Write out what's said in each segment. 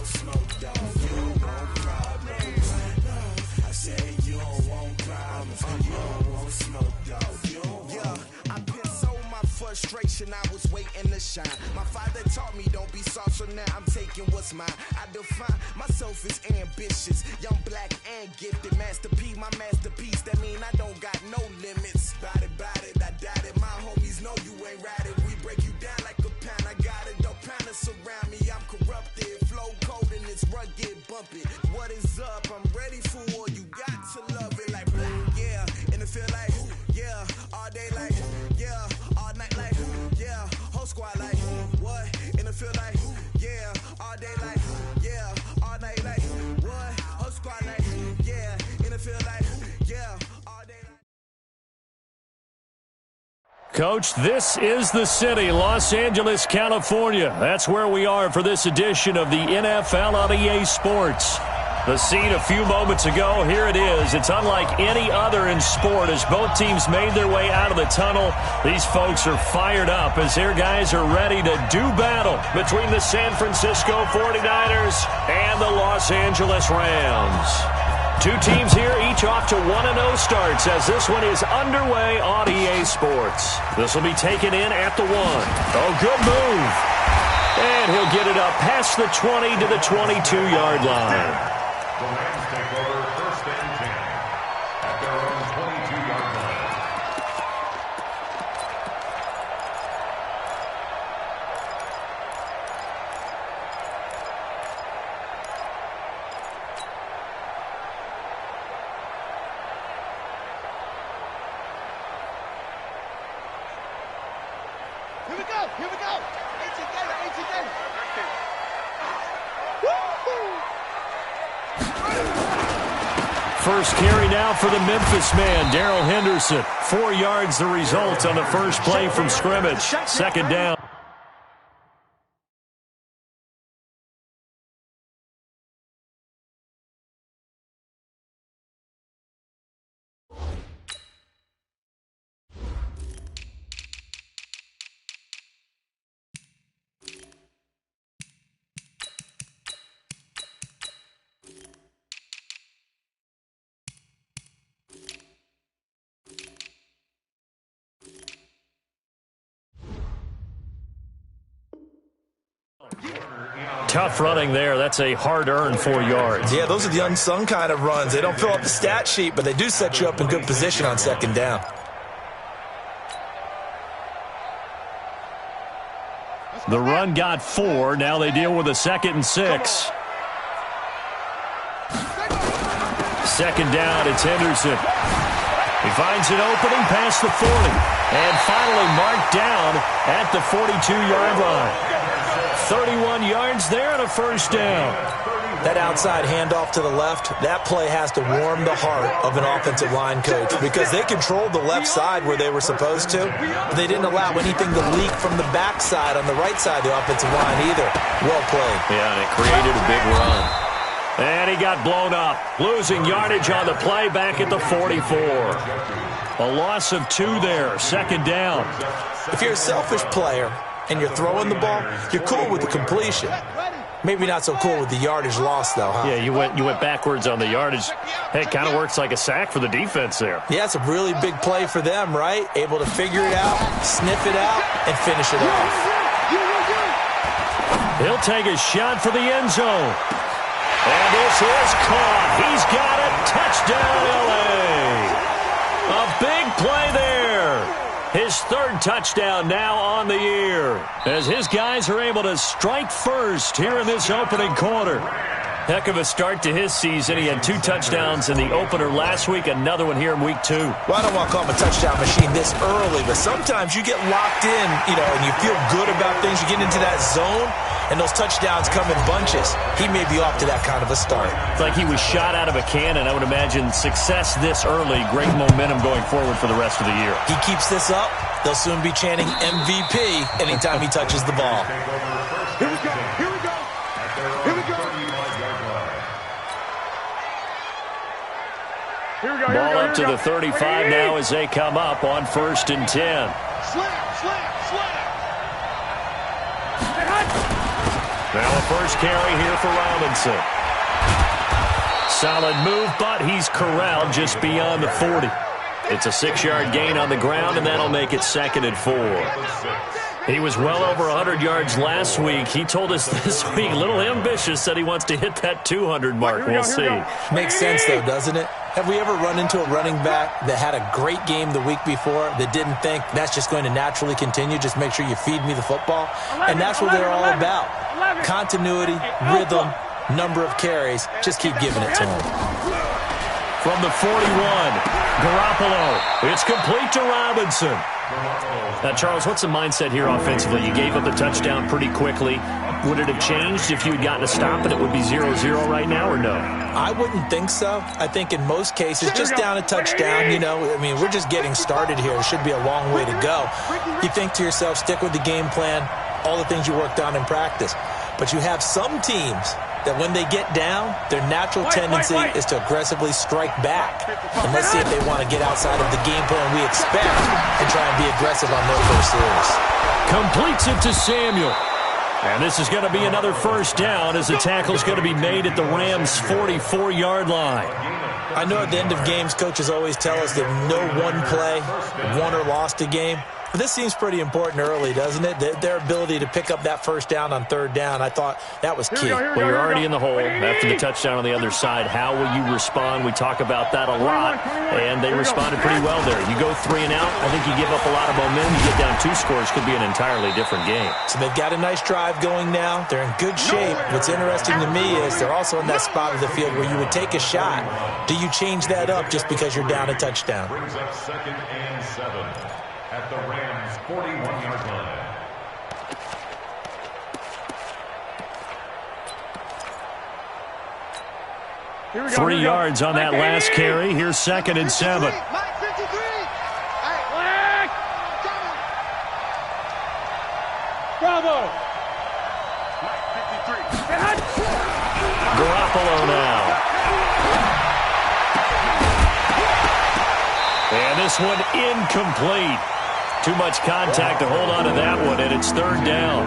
want smoke, dog. You don't want problems. No, I said you don't want problems. You don't want smoke, dog. You don't want. Yeah, I've been so my frustration, I was waiting to shine. My father taught me don't be soft, so now I'm taking what's mine. I define myself as ambitious, young, black, and gifted. Master P, my masterpiece. That mean I don't got no limits. Bout it, I doubt it. My homies know you ain't ratted. We break you down like a pound. I got it, don't pound to surround me. I'm corrupted, flow cold and it's rugged, bumpy. What is up? I'm ready for war. You got to love it like black, yeah. And it feel like, yeah. All day like, yeah. All night like, yeah. Whole squad like, what? And it feel like, yeah. All day like, yeah. All night like, what? Whole squad like, yeah. And it feel like, yeah. All day like. Coach, this is the city, Los Angeles, California. That's where we are for this edition of the NFL on EA Sports. The scene a few moments ago, here it is. It's unlike any other in sport as both teams made their way out of the tunnel. These folks are fired up as their guys are ready to do battle between the San Francisco 49ers and the Los Angeles Rams. Two teams here, each off to 1-0 starts as this one is underway on EA Sports. This will be taken in at the 1. Oh, good move. And he'll get it up past the 20 to the 22-yard line. The Rams take over first and 10 at their own 22-yard line. Here we go. ATK. First carry now for the Memphis man, Darrell Henderson. 4 yards the result on the first play from scrimmage. Second down. Tough running there. That's a hard-earned 4 yards. Yeah, those are the unsung kind of runs. They don't fill up the stat sheet, but they do set you up in good position on second down. The run got 4. Now they deal with a 2nd and 6. Second down, it's Henderson. He finds an opening past the 40. And finally marked down at the 42-yard line. 31 yards there and a first down. That outside handoff to the left, that play has to warm the heart of an offensive line coach because they controlled the left side where they were supposed to. But they didn't allow anything to leak from the backside on the right side of the offensive line either. Well played. Yeah, and it created a big run. And he got blown up, losing yardage on the play back at the 44. A loss of 2 there, second down. If you're a selfish player and you're throwing the ball, you're cool with the completion. Maybe not so cool with the yardage loss, though, huh? Yeah, you went backwards on the yardage. Hey, it kind of works like a sack for the defense there. Yeah, it's a really big play for them, right? Able to figure it out, sniff it out, and finish it off. He'll take a shot for the end zone. And this is caught. He's got it. Touchdown, L.A. A big play there. His 3rd touchdown now on the year as his guys are able to strike first here in this opening quarter. Heck of a start to his season. He had 2 touchdowns in the opener last week, another one here in week 2. Well, I don't want to call him a touchdown machine this early, but sometimes you get locked in, and you feel good about things. You get into that zone, and those touchdowns come in bunches. He may be off to that kind of a start. It's like he was shot out of a cannon. I would imagine success this early, great momentum going forward for the rest of the year. He keeps this up, they'll soon be chanting MVP anytime he touches the ball. Here we go. Ball up to the 35 now as they come up on 1st and 10. Slam. Now a first carry here for Robinson. Solid move, but he's corralled just beyond the 40. It's a 6-yard gain on the ground, and that'll make it 2nd and 4. He was well over 100 yards last week. He told us this week, a little ambitious, said he wants to hit that 200 mark. We'll see. Makes sense, though, doesn't it? Have we ever run into a running back that had a great game the week before that didn't think that's just going to naturally continue? Just make sure you feed me the football. And that's what they're all about. Continuity, rhythm, number of carries. Just keep giving it to him. From the 41, Garoppolo. It's complete to Robinson. Now, Charles, what's the mindset here offensively? You gave up the touchdown pretty quickly. Would it have changed if you had gotten a stop and it would be 0-0 right now, or no? I wouldn't think so. I think in most cases, just down a touchdown, you know, I mean, we're just getting started here. It should be a long way to go. You think to yourself, stick with the game plan, all the things you worked on in practice. But you have some teams that when they get down, their natural tendency is to aggressively strike back. And let's see if they want to get outside of the game plan we expect and try and be aggressive on their first series. Completes it to Samuel. And this is going to be another first down as the tackle's going to be made at the Rams' 44-yard line. I know at the end of games, coaches always tell us that no one play won or lost a game. But this seems pretty important early, doesn't it? Their ability to pick up that first down on 3rd down, I thought that was key. Well, you're already in the hole after the touchdown on the other side. How will you respond? We talk about that a lot, and they responded pretty well there. You go 3 and out, I think you give up a lot of momentum. You get down 2 scores, could be an entirely different game. So they've got a nice drive going now. They're in good shape. What's interesting to me is they're also in that spot of the field where you would take a shot. Do you change that up just because you're down a touchdown? Brings up 2nd and 7 at the Rams' 41-yard line. Here we go, 3 yards on that last carry. Here's 2nd and 7. Bravo. Garoppolo now. And this one incomplete. Too much contact to hold on to that one, and it's 3rd down.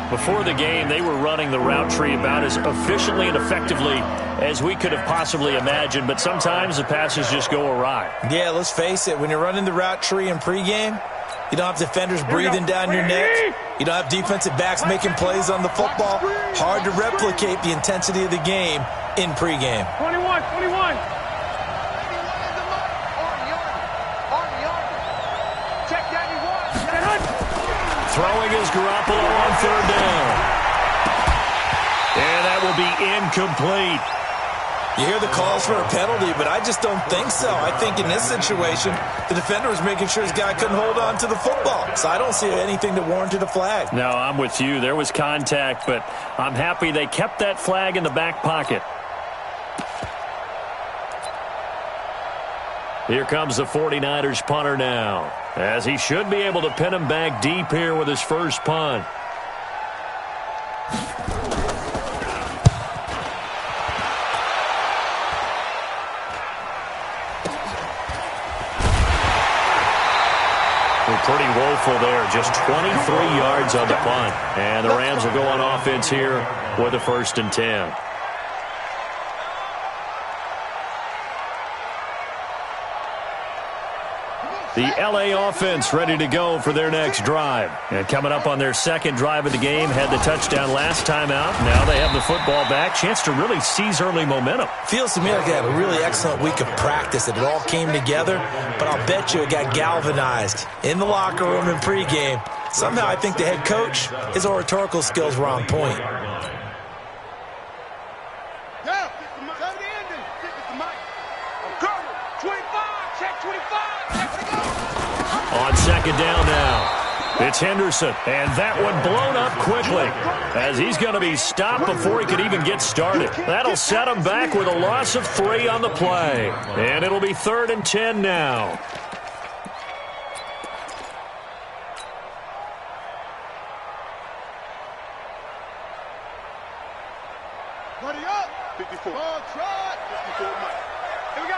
Before the game, they were running the route tree about as efficiently and effectively as we could have possibly imagined, but sometimes the passes just go awry. Yeah, let's face it. When you're running the route tree in pregame, you don't have defenders breathing down your neck. You don't have defensive backs making plays on the football. Hard to replicate the intensity of the game in pregame. 21. Throwing is Garoppolo on 3rd down. And that will be incomplete. You hear the calls for a penalty, but I just don't think so. I think in this situation, the defender was making sure his guy couldn't hold on to the football. So I don't see anything that warranted a flag. No, I'm with you. There was contact, but I'm happy they kept that flag in the back pocket. Here comes the 49ers punter now, as he should be able to pin him back deep here with his first punt. We're pretty woeful there, just 23 yards on the punt. And the Rams will go on offense here with a 1st and 10. The L.A. offense ready to go for their next drive. And coming up on their 2nd drive of the game, had the touchdown last time out. Now they have the football back. Chance to really seize early momentum. Feels to me like they had a really excellent week of practice, that it all came together. But I'll bet you it got galvanized in the locker room in pregame. Somehow I think the head coach, his oratorical skills were on point. On 2nd down now, it's Henderson, and that one blown up quickly as he's going to be stopped before he could even get started. That'll set him back with a loss of 3 on the play, and it'll be 3rd and 10 now. Buddy up. 54. Oh, try. 54, Mike. Here we go.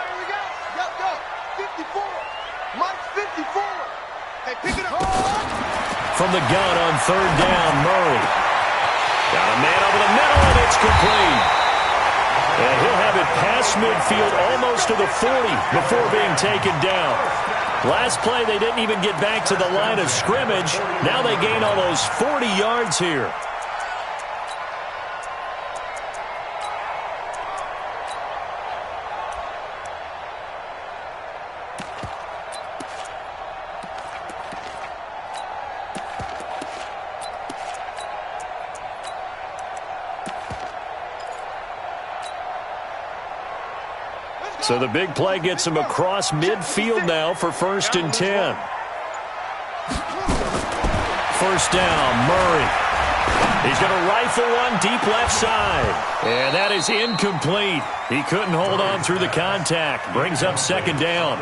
Go. 54. Mike's 54. Hey, pick it up. From the gun on 3rd down, Murray. complete. And he'll have it past midfield almost to the 40 before being taken down. Last play, they didn't even get back to the line of scrimmage. Now they gain almost 40 yards here. So the big play gets him across midfield now for 1st and 10. First down, Murray. He's going to rifle one deep left side. And that is incomplete. He couldn't hold on through the contact. Brings up 2nd down.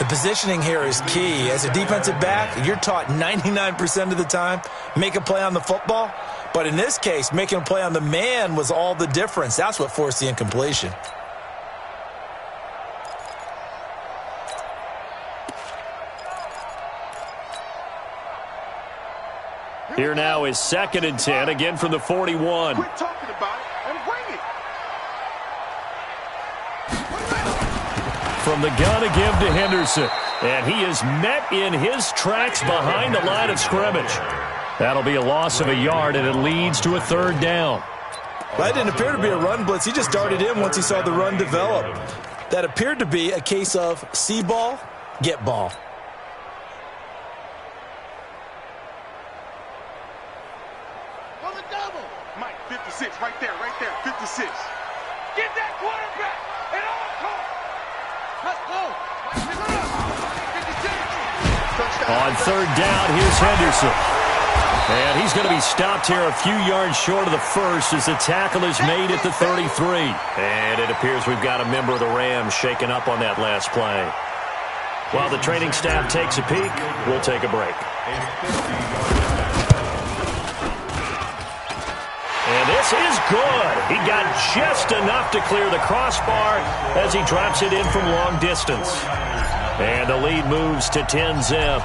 The positioning here is key. As a defensive back, you're taught 99% of the time, make a play on the football. But in this case, making a play on the man was all the difference. That's what forced the incompletion. Here now is 2nd and 10, again from the 41. Quit talking about it and bring it. From the gun again to Henderson. And he is met in his tracks behind the line of scrimmage. That'll be a loss of a yard, and it leads to a 3rd down. That didn't appear to be a run blitz. He just darted in once he saw the run develop. That appeared to be a case of see ball, get ball. Mike, 56, right there, 56. Get that quarterback at all costs. Let's go. On 3rd down, here's Henderson. And he's going to be stopped here a few yards short of the first as the tackle is made at the 33. And it appears we've got a member of the Rams shaken up on that last play. While the training staff takes a peek, we'll take a break. And this is good. He got just enough to clear the crossbar as he drops it in from long distance. And the lead moves to 10-zip.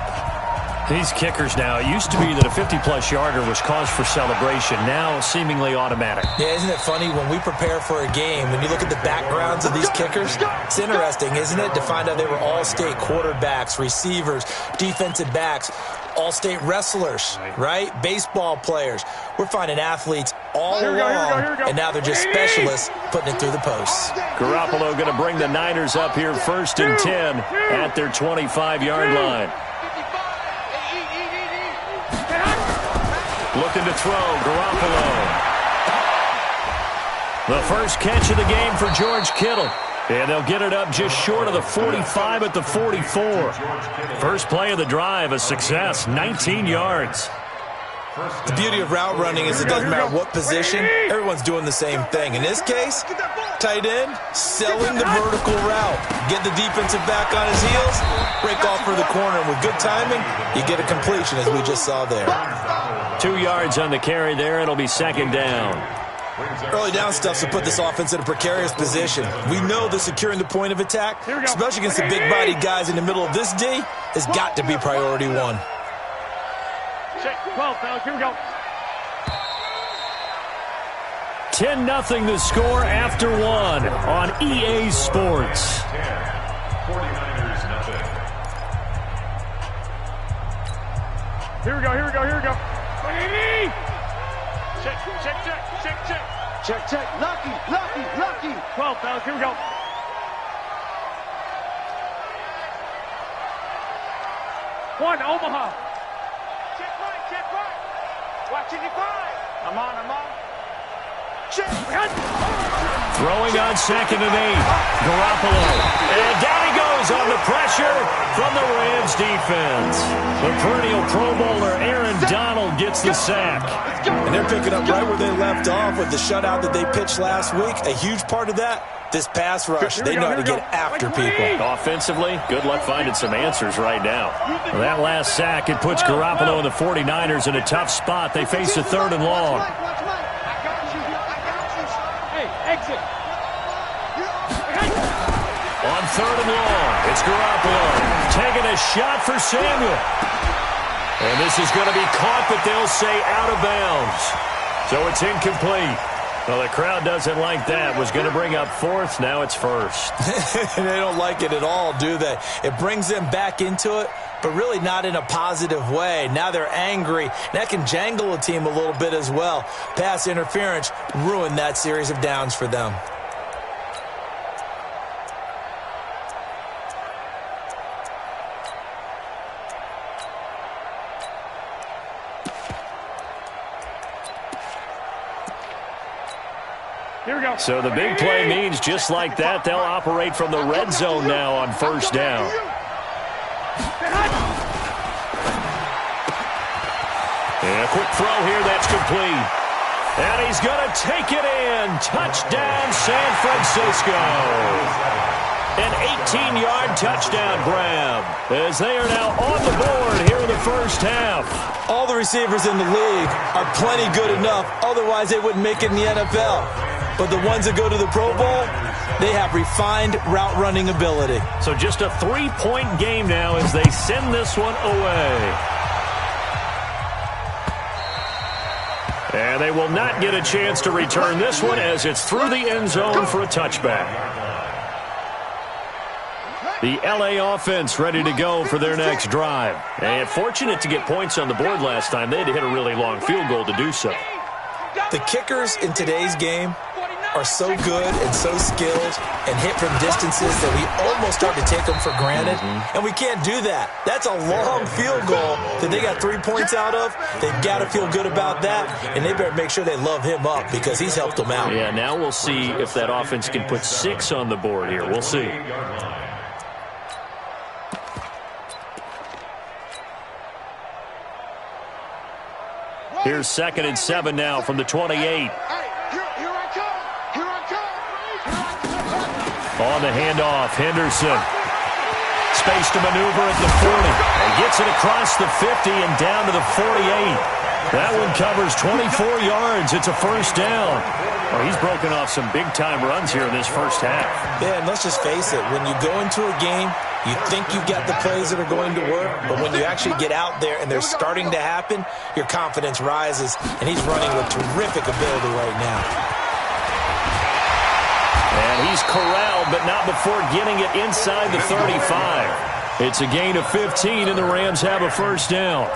These kickers now, it used to be that a 50-plus yarder was cause for celebration. Now seemingly automatic. Yeah, isn't it funny when we prepare for a game, when you look at the backgrounds of these kickers, it's interesting, isn't it, to find out they were all-state quarterbacks, receivers, defensive backs, all-state wrestlers, right? Baseball players. We're finding athletes all along, and now they're just specialists putting it through the posts. Garoppolo going to bring the Niners up here 1st and 10 at their 25-yard line. Looking to throw, Garoppolo. The first catch of the game for George Kittle. And they'll get it up just short of the 45 at the 44. First play of the drive, a success, 19 yards. The beauty of route running is it doesn't matter what position, everyone's doing the same thing. In this case, tight end, selling the vertical route. Get the defensive back on his heels, break off for the corner. And with good timing, you get a completion as we just saw there. 2 yards on the carry there. It'll be 2nd down. Early down stuff to put this offense in a precarious position. We know that securing the point of attack, especially against the big-bodied guys in the middle of this D, has got to be priority one. Check 12, fellas. Here we go. 10-0 the score after one on EA Sports. 49ers nothing. Here we go. Check. Lucky. 12, fellas. Here we go. One, Omaha. Check right. Watching it right. I'm on. Check. Throwing on 2nd and 8. Garoppolo. And down he goes on the pressure from the Rams defense. The perennial Pro Bowler Aaron Donald gets the sack. And they're picking up right where they left off with the shutout that they pitched last week. A huge part of that, this pass rush. They know how to get after people. Offensively, good luck finding some answers right now. Well, that last sack, it puts Garoppolo and the 49ers in a tough spot. They face a 3rd and long. Exit. On 3rd and long, it's Garoppolo taking a shot for Samuel. And this is going to be caught, but they'll say out of bounds. So it's incomplete. Well, the crowd doesn't like that. Was going to bring up fourth. Now it's first. They don't like it at all, do they? It brings them back into it, but really not in a positive way. Now they're angry. That can jangle a team a little bit as well. Pass interference ruined that series of downs for them. Here we go. So the big play means just like that, they'll operate from the red zone now on first down. And a quick throw here, that's complete. And he's going to take it in. Touchdown, San Francisco. An 18-yard touchdown grab as they are now on the board here in the first half. All the receivers in the league are plenty good enough. Otherwise, they wouldn't make it in the NFL. But the ones that go to the Pro Bowl, they have refined route running ability. So just a 3-point game now as they send this one away. And they will not get a chance to return this one as it's through the end zone for a touchback. The LA offense ready to go for their next drive. And fortunate to get points on the board last time. They had to hit a really long field goal to do so. The kickers in today's game are so good and so skilled and hit from distances that we almost start to take them for granted. And we can't do that. That's a long field goal that they got 3 points out of. They've got to feel good about that, and they better make sure they love him up because he's helped them out. Yeah, now we'll see if that offense can put 6 on the board here. We'll see. Here's 2nd and 7 now from the 28. On the handoff, Henderson. Space to maneuver at the 40. And gets it across the 50 and down to the 48. That one covers 24 yards. It's a first down. Well, he's broken off some big-time runs here in this first half. Yeah, and let's just face it. When you go into a game, you think you've got the plays that are going to work, but when you actually get out there and they're starting to happen, your confidence rises, and he's running with terrific ability right now. And he's corralled, but not before getting it inside the 35. It's a gain of 15, and the Rams have a first down.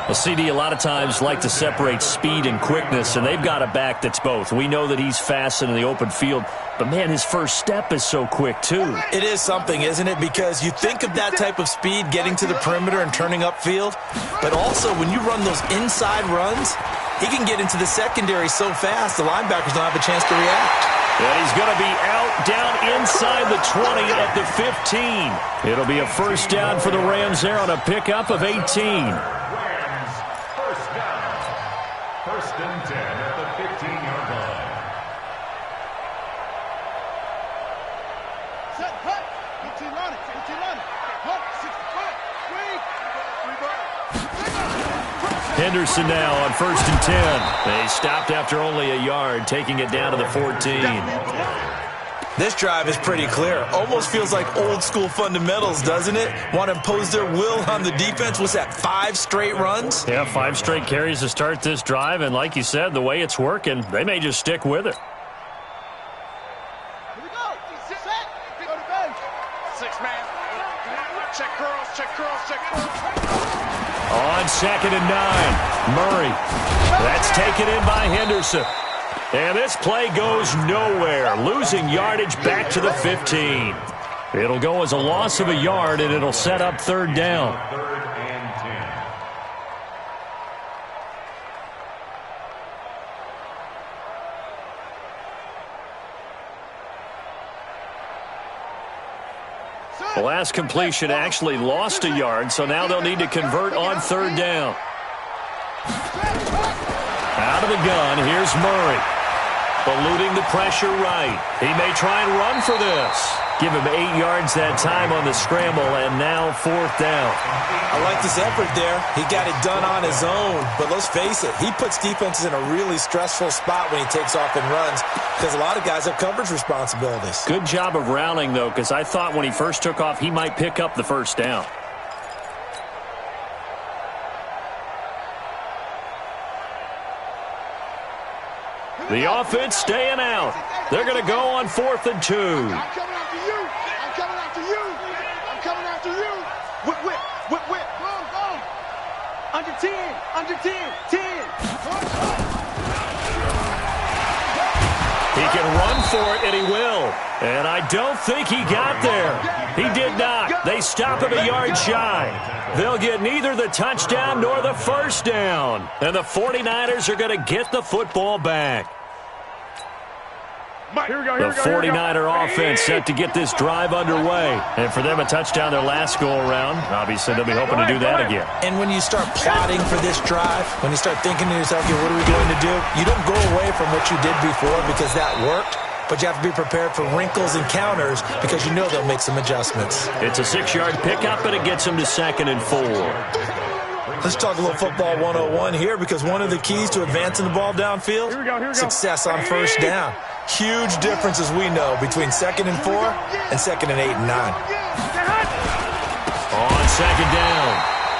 Well, CD a lot of times like to separate speed and quickness, and they've got a back that's both. We know that he's fast in the open field, but, man, his first step is so quick, too. It is something, isn't it? Because you think of that type of speed getting to the perimeter and turning upfield, but also when you run those inside runs, he can get into the secondary so fast the linebackers don't have a chance to react. And he's going to be out down inside the 20 at the 15. It'll be a first down for the Rams there on a pickup of 18. Rams, first down. 1st and 10 at the 15-yard line. Set, hut. 15 on it. 15 on it. Hut. 65. Henderson now on 1st and 10. They stopped after only a yard, taking it down to the 14. This drive is pretty clear. Almost feels like old school fundamentals, doesn't it? Want to impose their will on the defense. What's that, 5 straight runs? Yeah, 5 straight carries to start this drive, and like you said, the way it's working, they may just stick with it. Here we go. Set. Go to bench. 6-man. Check curls, check curls, check curls. On 2nd and 9, Murray. That's taken in by Henderson. And this play goes nowhere, losing yardage back to the 15. It'll go as a loss of a yard, and it'll set up 3rd down. 3rd and 10. The last completion actually lost a yard, so now they'll need to convert on 3rd down. Out of the gun, here's Murray. Eluding the pressure right. He may try and run for this. Give him 8 yards that time on the scramble, and now 4th down. I like this effort there. He got it done on his own. But let's face it, he puts defenses in a really stressful spot when he takes off and runs because a lot of guys have coverage responsibilities. Good job of rallying, though, because I thought when he first took off, he might pick up the first down. The offense staying out. They're going to go on 4th and 2. I'm coming after you. I'm coming after you. I'm coming after you. Whip, whip, whip, whip. Go. Under 10, under 10, 10. He can run for it, and he will. And I don't think he got there. He did not. They stop him a yard shy. They'll get neither the touchdown nor the first down. And the 49ers are going to get the football back. The 49er offense set to get this drive underway. And for them, a touchdown their last go-around. Obviously, they'll be hoping to do that again. And when you start plotting for this drive, when you start thinking to yourself, okay, what are we going to do? You don't go away from what you did before because that worked. But you have to be prepared for wrinkles and counters because you know they'll make some adjustments. It's a 6-yard pickup, and it gets them to 2nd and 4. Let's talk a little football 101 here because one of the keys to advancing the ball downfield, success on first down. Huge difference, as we know, between 2nd and 4 and 2nd and 8 and 9. On 2nd down,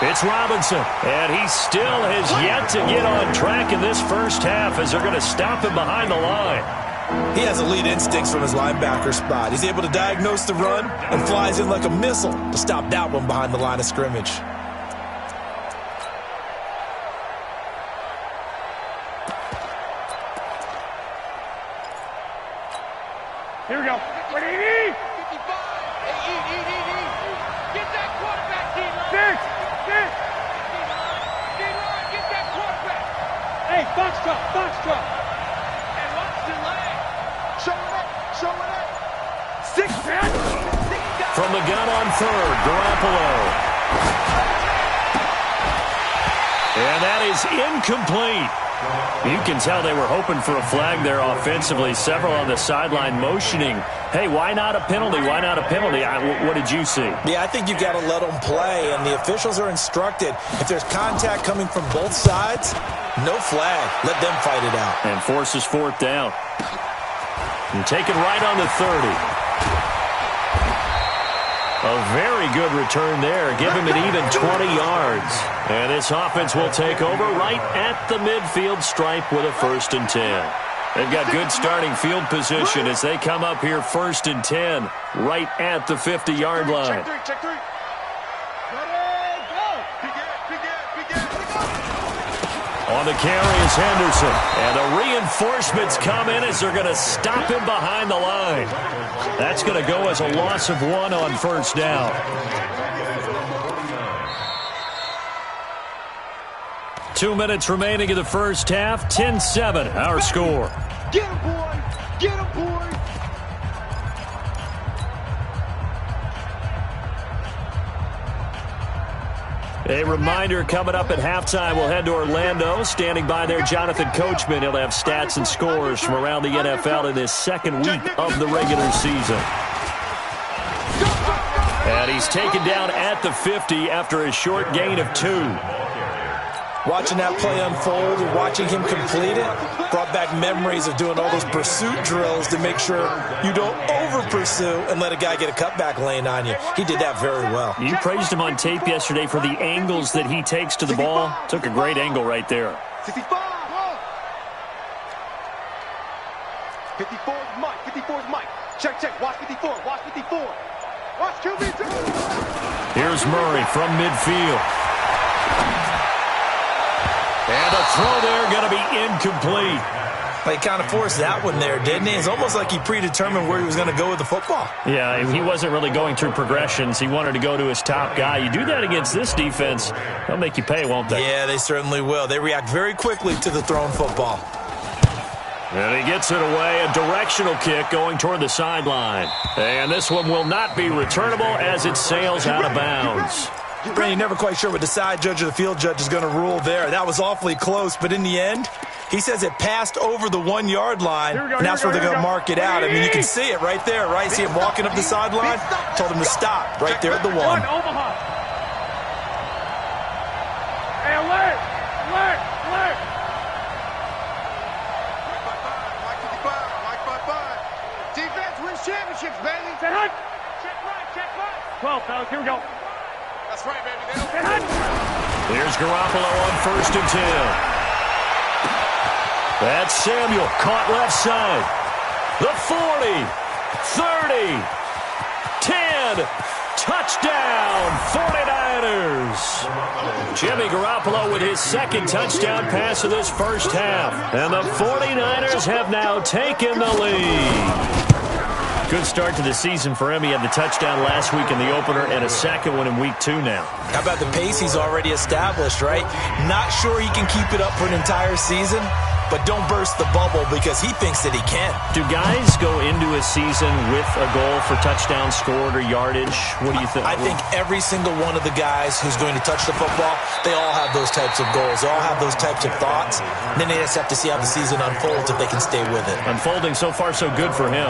it's Robinson, and he still has yet to get on track in this first half as they're going to stop him behind the line. He has elite instincts from his linebacker spot. He's able to diagnose the run and flies in like a missile to stop that one behind the line of scrimmage. Here we go. Ready, E. 55. Hey, E. Get that quarterback, D-line. Six. D-line, get that quarterback. Hey, Foxtrot. And watch the leg. Show it up. 6 man. From the gun on 3rd, Garoppolo. And that is incomplete. You can tell they were hoping for a flag there offensively. Several on the sideline motioning, hey, why not a penalty? Why not a penalty? What did you see? Yeah, I think you've got to let them play, and the officials are instructed. If there's contact coming from both sides, no flag. Let them fight it out. And forces 4th down. And taken right on the 30. A very good return there. Give him an even 20 yards. And this offense will take over right at the midfield stripe with a 1st and 10. They've got good starting field position as they come up here 1st and 10 right at the 50-yard line. Check three. Ready, go. On the carry is Henderson. And the reinforcements come in as they're going to stop him behind the line. That's going to go as a loss of 1 on 1st down. 2 minutes remaining in the first half. 10-7, our score. Get him, boy. Get him, boy. A reminder coming up at halftime, we'll head to Orlando. Standing by there, Jonathan Coachman. He'll have stats and scores from around the NFL in this 2nd week of the regular season. And he's taken down at the 50 after a short gain of 2. Watching that play unfold and watching him complete it brought back memories of doing all those pursuit drills to make sure you don't over-pursue and let a guy get a cutback lane on you. He did that very well. You praised him on tape yesterday for the angles that he takes to the ball. Took a great angle right there. 65. 54 is Mike. 54 is Mike. Check. Watch 54. Watch 54. Watch QB2. Here's Murray from midfield. And a throw there going to be incomplete. He kind of forced that one there, didn't he? It's almost like he predetermined where he was going to go with the football. Yeah, he wasn't really going through progressions. He wanted to go to his top guy. You do that against this defense, they'll make you pay, won't they? Yeah, they certainly will. They react very quickly to the thrown football. And he gets it away, a directional kick going toward the sideline. And this one will not be returnable as it sails out of bounds. Brandon, you're never quite sure what the side judge or the field judge is going to rule there. That was awfully close, but in the end, he says it passed over the 1-yard line, and that's where they're going to mark it out. I mean, you can see it right there, right? See him walking up the sideline? Told him to stop right there at the 1. Omaha. Hey, alert. Mike 55. Defense wins championships, baby. Set hunt. Check right. 12, fellas, here we go. That's right, baby. Here's Garoppolo on 1st and 10. That's Samuel, caught left side. The 40, 30, 10, touchdown, 49ers. Jimmy Garoppolo with his second touchdown pass of this first half. And the 49ers have now taken the lead. Good start to the season for him. He had the touchdown last week in the opener and a second one in week 2 now. How about the pace he's already established, right? Not sure he can keep it up for an entire season, but don't burst the bubble because he thinks that he can. Do guys go into a season with a goal for touchdown scored or yardage? What do you think? I think every single one of the guys who's going to touch the football, they all have those types of goals. They all have those types of thoughts. And then they just have to see how the season unfolds if they can stay with it. Unfolding so far so good for him.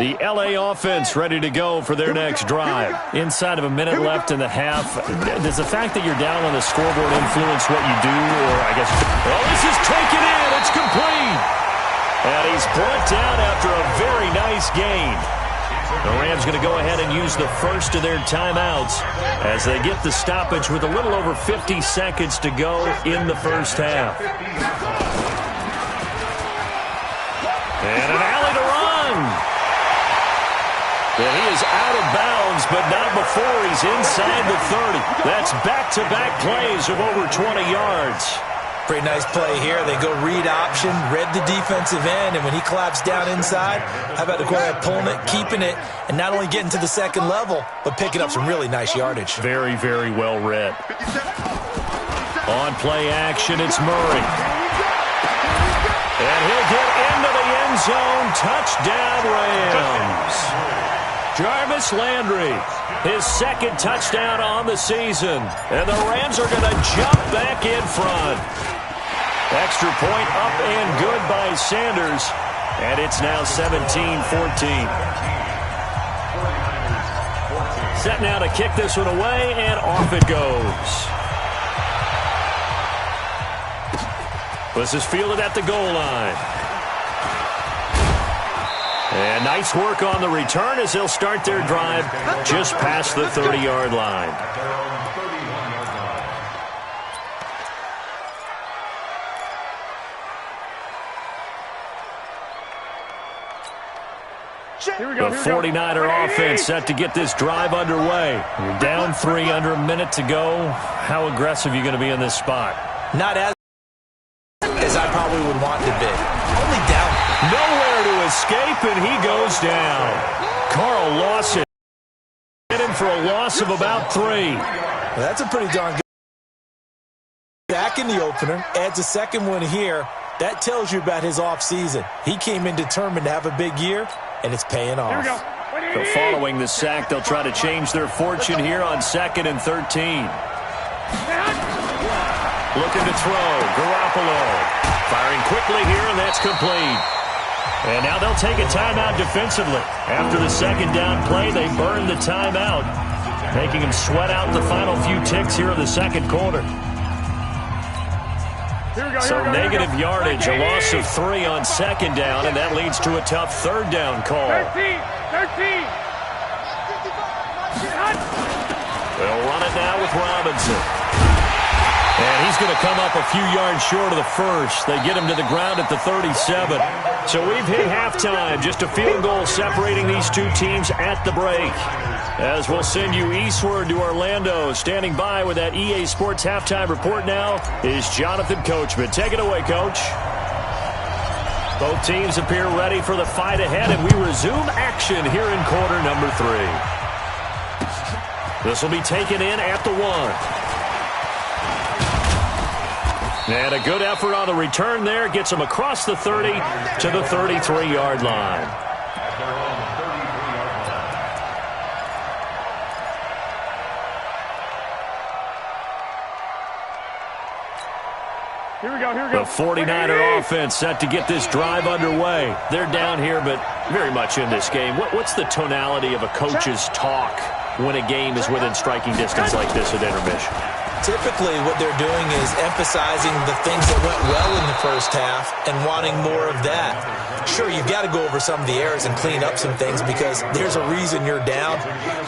The LA offense ready to go for their next drive. Inside of a minute left in the half. Does the fact that you're down on the scoreboard influence what you do? Or I guess, well, this is taken in. It's complete. And he's brought down after a very nice gain. The Rams going to go ahead and use the first of their timeouts as they get the stoppage with a little over 50 seconds to go in the first half. And an alley to run. And he is out of bounds, but not before he's inside the 30. That's back-to-back plays of over 20 yards. Pretty nice play here. They go read option, read the defensive end, and when he collapsed down inside, how about the quarterback pulling it, keeping it, and not only getting to the second level, but picking up some really nice yardage. Very, very well read. On play action, it's Murray. And he'll get into the end zone. Touchdown, Rams. Jarvis Landry, his second touchdown on the season. And the Rams are going to jump back in front. Extra point up and good by Sanders. And it's now 17-14. Set now to kick this one away, and off it goes. This is fielded at the goal line. And nice work on the return as they'll start their drive just past the 30-yard line. The 49er offense set to get this drive underway. You're down 3 under a minute to go. How aggressive are you going to be in this spot? Not as I probably would want to be. Only down. Nowhere to escape, and he goes down. Carl Lawson hit him for a loss of about 3. Well, that's a pretty darn good. Back in the opener, adds a second one here. That tells you about his offseason. He came in determined to have a big year, and it's paying off. So following the sack, they'll try to change their fortune here on 2nd and 13. Looking to throw. Garoppolo firing quickly here, and that's complete. And now they'll take a timeout defensively. After the second down play, they burn the timeout, making them sweat out the final few ticks here in the second quarter. So negative yardage, a loss of 3 on second down, and that leads to a tough third down call. 13. They'll run it now with Robinson. And he's going to come up a few yards short of the first. They get him to the ground at the 37. So we've hit halftime. Just a field goal separating these two teams at the break. As we'll send you eastward to Orlando. Standing by with that EA Sports halftime report now is Jonathan Coachman. Take it away, Coach. Both teams appear ready for the fight ahead, and we resume action here in quarter number 3. This will be taken in at the 1. And a good effort on the return there. Gets him across the 30 to the 33-yard line. Here we go. The 49er offense set to get this drive underway. They're down here, but very much in this game. What's the tonality of a coach's talk when a game is within striking distance like this at intermission. Typically, what they're doing is emphasizing the things that went well in the first half and wanting more of that. Sure, you've got to go over some of the errors and clean up some things because there's a reason you're down.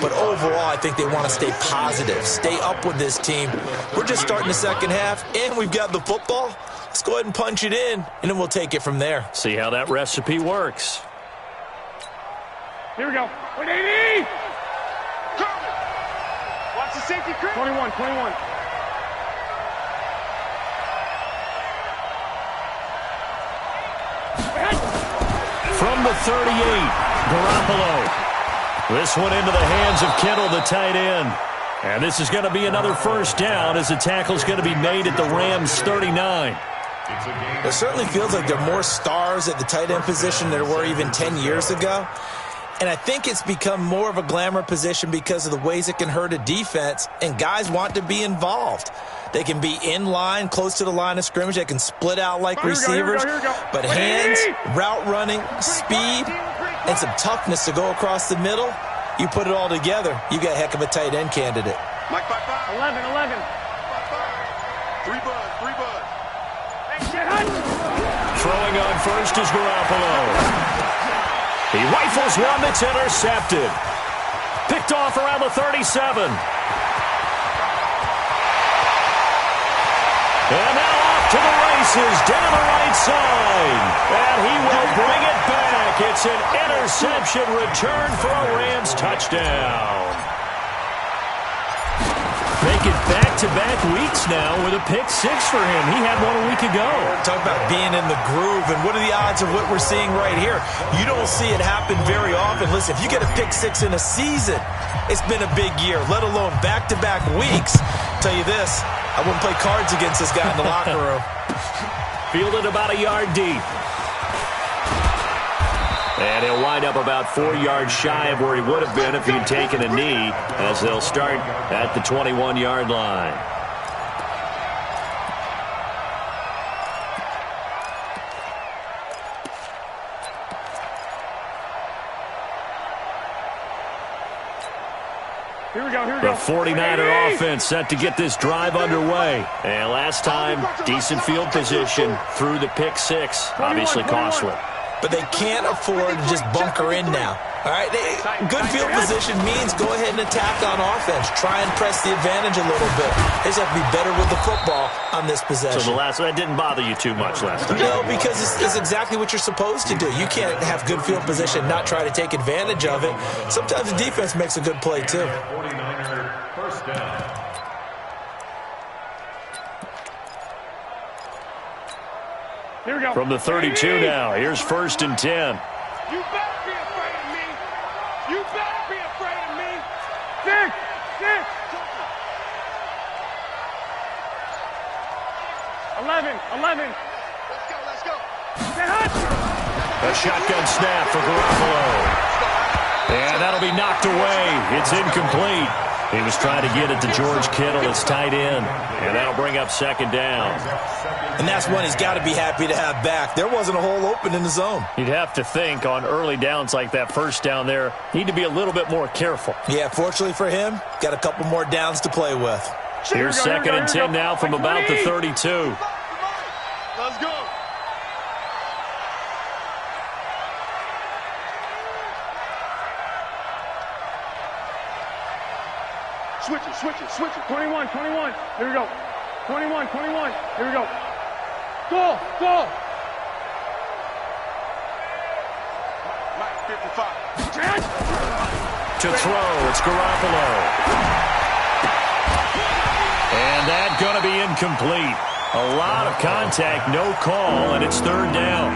But overall, I think they want to stay positive, stay up with this team. We're just starting the second half, and we've got the football. Let's go ahead and punch it in, and then we'll take it from there. See how that recipe works. Here we go. 180! Watch the safety, Chris. 21, 21. From the 38, Garoppolo. This one into the hands of Kittle, the tight end. And this is going to be another first down as the tackle's going to be made at the Rams' 39. It certainly feels like there are more stars at the tight end position than there were even 10 years ago. And I think it's become more of a glamour position because of the ways it can hurt a defense, and guys want to be involved. They can be in line, close to the line of scrimmage. They can split out like receivers. But hands, route running, speed, and some toughness to go across the middle, you put it all together, you got a heck of a tight end candidate. Mike, 5-5. 11, 11. 3 bud, 3 bud. Throwing on first is Garoppolo. He rifles one that's intercepted. Picked off around the 37. And now off to the races, down the right side. And he will bring it back. It's an interception return for a Rams touchdown. Making back-to-back weeks now with a pick six for him. He had one a week ago. Talk about being in the groove, and what are the odds of what we're seeing right here? You don't see it happen very often. Listen, if you get a pick six in a season, it's been a big year, let alone back-to-back weeks. Tell you this, I wouldn't play cards against this guy in the locker room. Fielded about a yard deep. And he'll wind up about 4 yards shy of where he would have been if he'd taken a knee, as they'll start at the 21-yard line. Here we go, here we go. The 49er offense set to get this drive underway. And last time, decent field position through the pick six. Obviously costly. But they can't afford to just bunker in now. All right, good field position means go ahead and attack on offense. Try and press the advantage a little bit. They just have to be better with the football on this possession. So that didn't bother you too much last time? No, because it's exactly what you're supposed to do. You can't have good field position and not try to take advantage of it. Sometimes the defense makes a good play, too. 49er first down. Here we go. From the 32 now, here's 1st and 10. You better be afraid of me. You better be afraid of me. 6, 6. 11, 11. Let's go. A shotgun snap for Garoppolo. And that'll be knocked away. It's incomplete. He was trying to get it to George Kittle, his tight end. And that'll bring up 2nd down. And that's one he's got to be happy to have back. There wasn't a hole open in the zone. You'd have to think on early downs like that first down there, need to be a little bit more careful. Yeah, fortunately for him, got a couple more downs to play with. Here's 2nd and 10 now from about the 32. Let's go. Switch it. 21, 21. Here we go. 21, 21. Here we go. Go. Mike, 55. To throw, it's Garoppolo. And that's going to be incomplete. A lot of contact, no call, and it's 3rd down.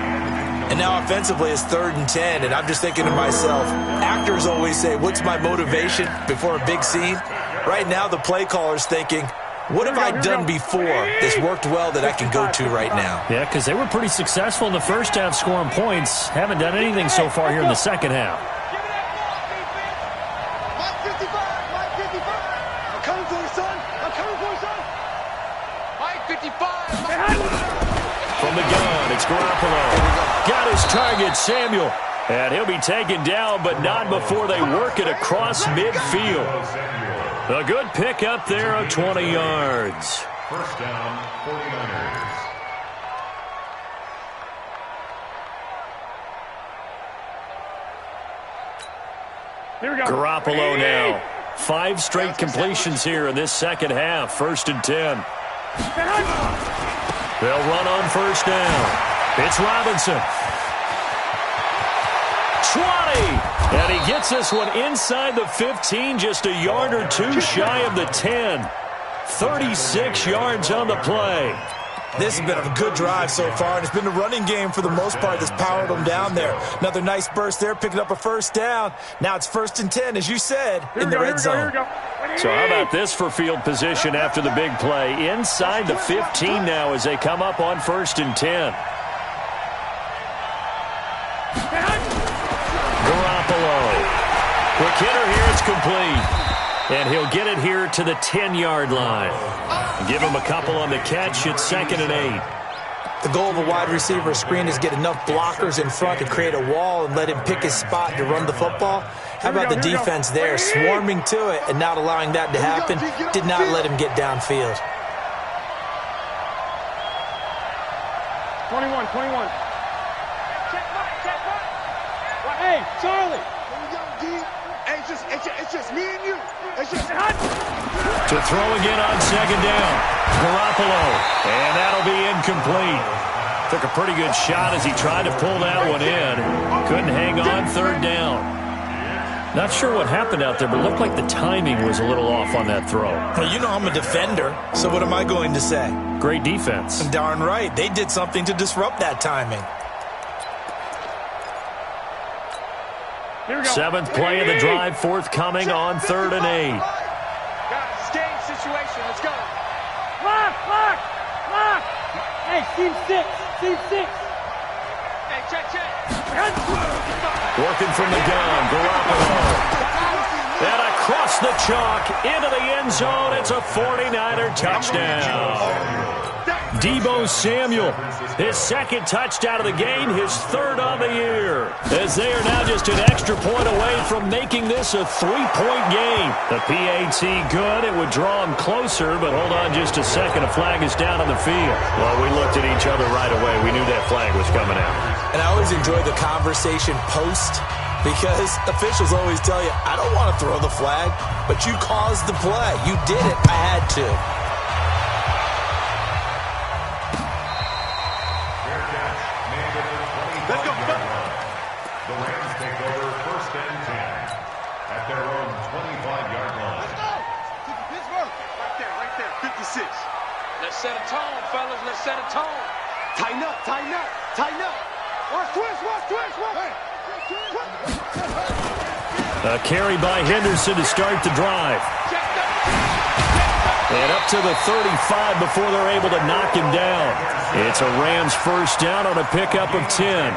And now offensively it's 3rd and 10, and I'm just thinking to myself, actors always say, what's my motivation before a big scene? Right now the play caller's thinking, what have I done before that's worked well that I can go to right now? Yeah, because they were pretty successful in the first half scoring points. Haven't done anything so far here in the second half. Mike 55. I'm coming for you, son. Mike 55. From the gun, it's Garoppolo. Got his target, Samuel. And he'll be taken down, but not before they work it across midfield. A good pickup there of 20 yards. First down, 49ers. Here we go. Garoppolo now. 5 straight completions here in this second half. 1st and 10. They'll run on first down. It's Robinson. 20. And he gets this one inside the 15, just a yard or two shy of the 10. 36 yards on the play. This has been a good drive so far, and it's been the running game for the most part that's powered them down there. Another nice burst there, picking up a first down. Now it's 1st and 10, as you said, in the red zone. So how about this for field position after the big play? Inside the 15 now as they come up on 1st and 10. Garoppolo. Quick hitter here, it's complete. And he'll get it here to the 10-yard line. Give him a couple on the catch. It's 2nd and 8. The goal of a wide receiver screen is get enough blockers in front to create a wall and let him pick his spot to run the football. How about the defense there, swarming to it and not allowing that to happen? Did not let him get downfield. 21. Hey, Charlie. It's just me and you. It's just To throw again on 2nd down. Garoppolo. And that'll be incomplete. Took a pretty good shot as he tried to pull that one in. Couldn't hang on 3rd down. Not sure what happened out there, but it looked like the timing was a little off on that throw. Well, you know I'm a defender, so what am I going to say? Great defense. Darn right. They did something to disrupt that timing. 7th play of the drive, forthcoming on 3rd and 8. game situation. Let's go. Lock. Hey, team 6. Hey, check. Working from the gun, Garoppolo. And across the chalk, into the end zone. It's a 49er touchdown. Deebo Samuel, his 2nd touchdown of the game, his 3rd on the year. As they are now just an extra point away from making this a 3-point game. The PAT good. It would draw them closer, but hold on just a second. A flag is down on the field. Well, we looked at each other right away. We knew that flag was coming out. And I always enjoy the conversation post because officials always tell you, I don't want to throw the flag, but you caused the play. You did it. I had to. Let's go. The Rams take over 1st and 10 at their own 25-yard line. Let's go. Pittsburgh. Right there. 56. Let's set a tone, fellas. Let's set a tone. Tighten up. Watch twist. A carry by Henderson to start the drive. And up to the 35 before they're able to knock him down. It's a Rams 1st down on a pickup of 10.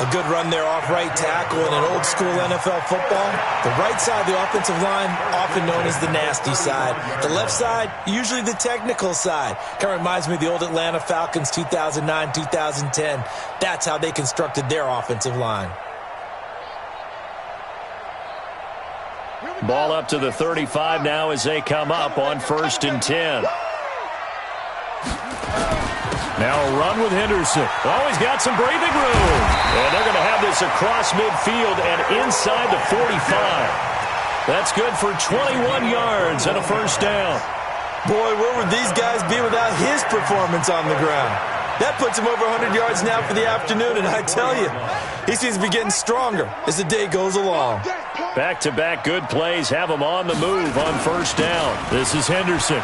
A good run there off right tackle in an old-school NFL football. The right side of the offensive line, often known as the nasty side. The left side, usually the technical side. Kind of reminds me of the old Atlanta Falcons 2009, 2010. That's how they constructed their offensive line. Ball up to the 35 now as they come up on 1st and 10. Now a run with Henderson. Oh, he's got some breathing room. And they're going to have this across midfield and inside the 45. That's good for 21 yards and a 1st down. Boy, where would these guys be without his performance on the ground? That puts him over 100 yards now for the afternoon, and I tell you, he seems to be getting stronger as the day goes along. Back-to-back good plays have him on the move on 1st down. This is Henderson.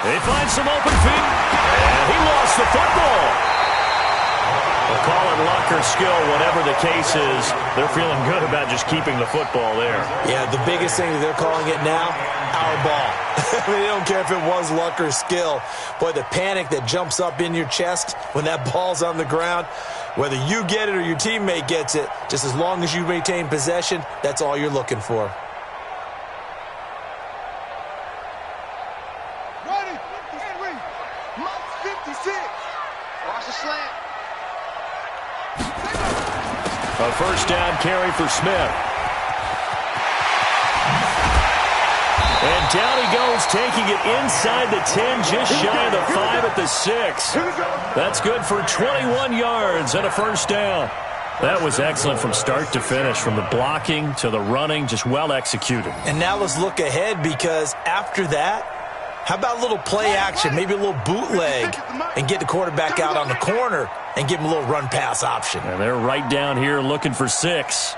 They find some open feet, and he lost the football. They'll call it luck or skill, whatever the case is. They're feeling good about just keeping the football there. Yeah, the biggest thing that they're calling it now, our ball. I mean, they don't care if it was luck or skill. Boy, the panic that jumps up in your chest when that ball's on the ground, whether you get it or your teammate gets it, just as long as you retain possession, that's all you're looking for. Ready. Henry. Mike 56. Watch the slant. A first down carry for Smith. And down he goes, taking it inside the 10, just shy of the 5 at the 6. That's good for 21 yards and a first down. That was excellent from start to finish, from the blocking to the running, just well executed. And now let's look ahead, because after that, how about a little play action, maybe a little bootleg, and get the quarterback out on the corner and give him a little run-pass option. And they're right down here looking for 6.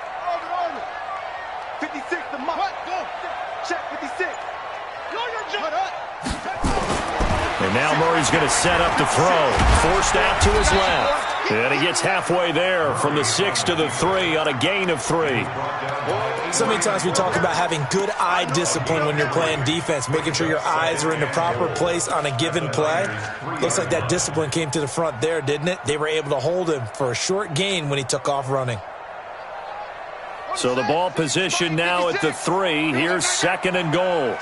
56, the mark. Go. Check 56. And now Murray's going to set up to throw. Forced out to his left. And he gets halfway there from the 6 to the 3 on a gain of 3. So many times we talk about having good eye discipline when you're playing defense, making sure your eyes are in the proper place on a given play. Looks like that discipline came to the front there, didn't it? They were able to hold him for a short gain when he took off running. So the ball position now at the 3. Here's 2nd and goal.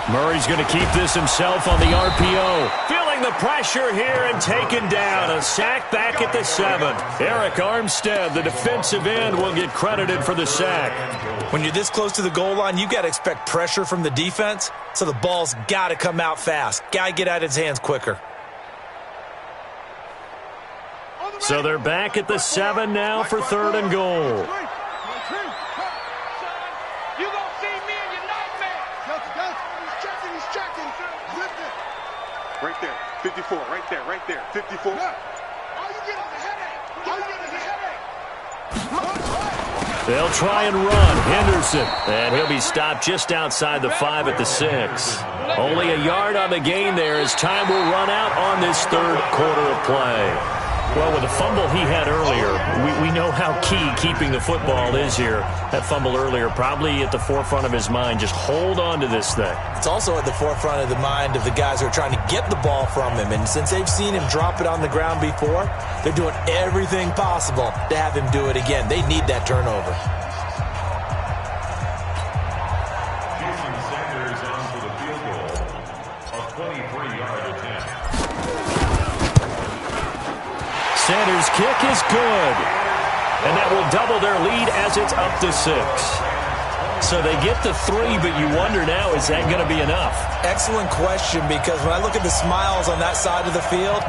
Murray's going to keep this himself on the RPO. Feeling the pressure here and taken down. A sack back at the 7. Eric Armstead, the defensive end, will get credited for the sack. When you're this close to the goal line, you got to expect pressure from the defense, so the ball's got to come out fast. Got to get out of his hands quicker. So they're back at the 7 now for 3rd and goal. Right there, 54, right there, 54. They'll try and run. Henderson. And he'll be stopped just outside the 5 at the 6. Only a yard on the gain there as time will run out on this 3rd quarter of play. Well, with the fumble he had earlier, we know how key keeping the football is here. That fumble earlier probably at the forefront of his mind. Just hold on to this thing. It's also at the forefront of the mind of the guys who are trying to get the ball from him. And since they've seen him drop it on the ground before, they're doing everything possible to have him do it again. They need that turnover. Sanders on for the field goal. A 23-yard attempt. Sanders' kick is good. And that will double their lead as it's up to 6. So they get the 3, but you wonder now, is that going to be enough? Excellent question, because when I look at the smiles on that side of the field,